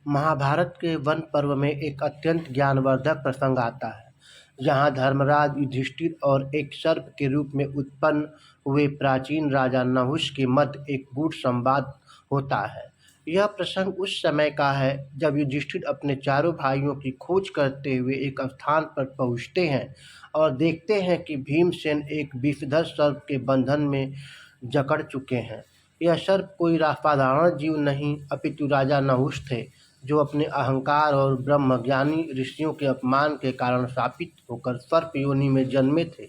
महाभारत के वन पर्व में एक अत्यंत ज्ञानवर्धक प्रसंग आता है, जहाँ धर्मराज युधिष्ठिर और एक सर्प के रूप में उत्पन्न हुए प्राचीन राजा नहुष के मध्य एक गूढ़ संवाद होता है। यह प्रसंग उस समय का है जब युधिष्ठिर अपने चारों भाइयों की खोज करते हुए एक स्थान पर पहुँचते हैं और देखते हैं कि भीमसेन एक विषधर सर्प के बंधन में जकड़ चुके हैं। यह सर्प कोई साधारण जीव नहीं अपितु राजा नहुष थे, जो अपने अहंकार और ब्रह्मज्ञानी ऋषियों के अपमान के कारण शापित होकर सर्प योनि में जन्मे थे।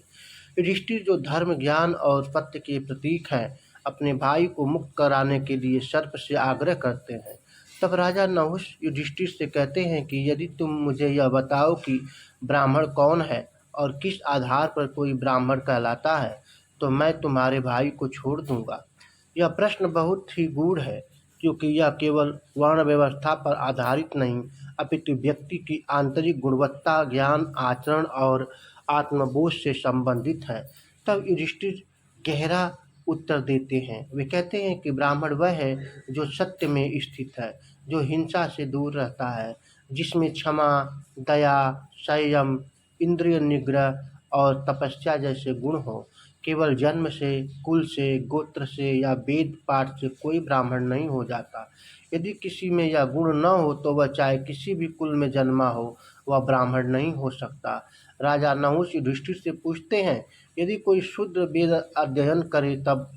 युधिष्ठिर, जो धर्म, ज्ञान और सत्य के प्रतीक हैं, अपने भाई को मुक्त कराने के लिए सर्प से आग्रह करते हैं। तब राजा नहुष युधिष्ठिर से कहते हैं कि यदि तुम मुझे यह बताओ कि ब्राह्मण कौन है और किस आधार पर कोई ब्राह्मण कहलाता है, तो मैं तुम्हारे भाई को छोड़ दूंगा। यह प्रश्न बहुत ही गूढ़ है, क्योंकि यह केवल वर्ण व्यवस्था पर आधारित नहीं अपितु व्यक्ति की आंतरिक गुणवत्ता, ज्ञान, आचरण और आत्मबोध से संबंधित है। तब युधिष्ठिर गहरा उत्तर देते हैं। वे कहते हैं कि ब्राह्मण वह है जो सत्य में स्थित है, जो हिंसा से दूर रहता है, जिसमें क्षमा, दया, संयम, इंद्रिय निग्रह और तपस्या जैसे गुण हो। केवल जन्म से, कुल से, गोत्र से या वेद पाठ से कोई ब्राह्मण नहीं हो जाता। यदि किसी में यह गुण न हो तो वह चाहे किसी भी कुल में जन्मा हो, वह ब्राह्मण नहीं हो सकता। राजा नहुष युधिष्ठिर से पूछते हैं, यदि कोई शूद्र वेद अध्ययन करे तब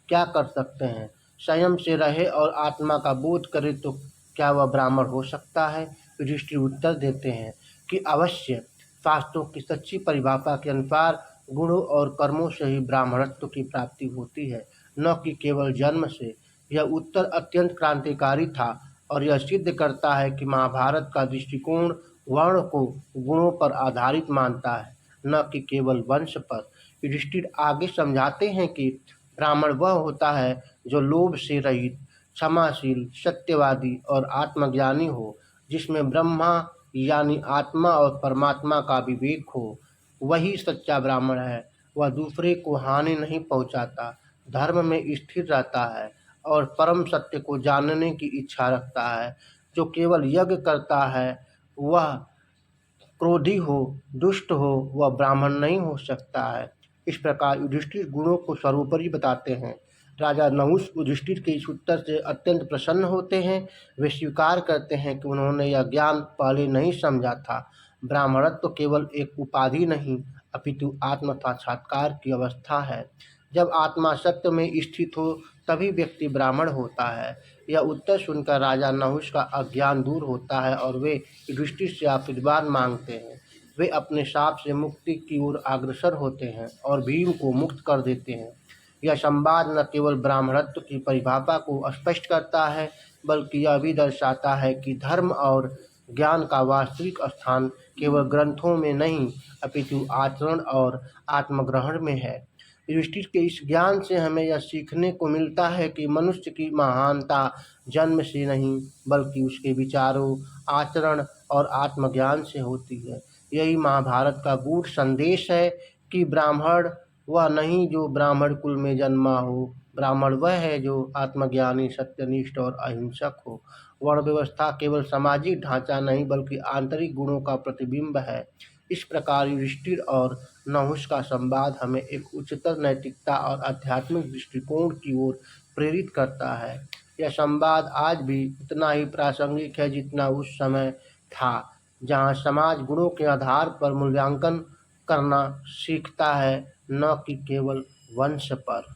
क्या कर सकते हैं? संयम से रहे और आत्मा का बोध करे तो क्या वह ब्राह्मण हो सकता है? युधिष्ठिर उत्तर देते हैं कि अवश्य। शास्त्रों की सच्ची परिभाषा के अनुसार गुणों और कर्मों से ही ब्राह्मणत्व की प्राप्ति होती है, न कि केवल जन्म से। यह उत्तर अत्यंत क्रांतिकारी था और यह सिद्ध करता है कि महाभारत का दृष्टिकोण वर्ण को गुणों पर आधारित मानता है, न कि केवल वंश पर। युधिष्ठिर आगे समझाते हैं कि ब्राह्मण वह होता है जो लोभ से रहित, क्षमाशील, सत्यवादी और आत्मज्ञानी हो, जिसमें ब्रह्मा यानी आत्मा और परमात्मा का विवेक हो। वही सच्चा ब्राह्मण है। वह दूसरे को हानि नहीं पहुंचाता, धर्म में स्थिर रहता है और परम सत्य को जानने की इच्छा रखता है। जो केवल यज्ञ करता है, वह क्रोधी हो, दुष्ट हो, वह ब्राह्मण नहीं हो सकता है। इस प्रकार युधिष्ठिर गुणों को सर्वोपरि बताते हैं। राजा नहुष युधिष्ठिर के इस उत्तर से अत्यंत प्रसन्न होते हैं। वे स्वीकार करते हैं कि उन्होंने यह ज्ञान पहले नहीं समझा था। ब्राह्मणत्व तो केवल एक उपाधि नहीं अपितु आत्म साक्षात्कार की अवस्था है। जब आत्मा सत्य में स्थित हो तभी व्यक्ति ब्राह्मण होता है। यह उत्तर सुनकर राजा नहुष का अज्ञान दूर होता है और वे युधिष्ठिर से आशीर्वाद मांगते हैं। वे अपने शाप से मुक्ति की ओर अग्रसर होते हैं और भीम को मुक्त कर देते हैं। यह संवाद न केवल ब्राह्मणत्व की परिभाषा को स्पष्ट करता है, बल्कि यह भी दर्शाता है कि धर्म और ज्ञान का वास्तविक स्थान केवल ग्रंथों में नहीं अपितु आचरण और आत्मग्रहण में है। युधिष्ठिर के इस ज्ञान से हमें यह सीखने को मिलता है कि मनुष्य की महानता जन्म से नहीं बल्कि उसके विचारों, आचरण और आत्मज्ञान से होती है। यही महाभारत का गूढ़ संदेश है कि ब्राह्मण वह नहीं जो ब्राह्मण कुल में जन्मा हो, ब्राह्मण वह है जो आत्मज्ञानी, सत्यनिष्ठ और अहिंसक हो। वर्ण व्यवस्था केवल सामाजिक ढांचा नहीं बल्कि आंतरिक गुणों का प्रतिबिंब है। इस प्रकार युधिष्ठिर और नहुष का संवाद हमें एक उच्चतर नैतिकता और आध्यात्मिक दृष्टिकोण की ओर प्रेरित करता है। यह संवाद आज भी उतना ही प्रासंगिक है जितना उस समय था, जहाँ समाज गुणों के आधार पर मूल्यांकन करना सीखता है, न कि केवल वंश पर।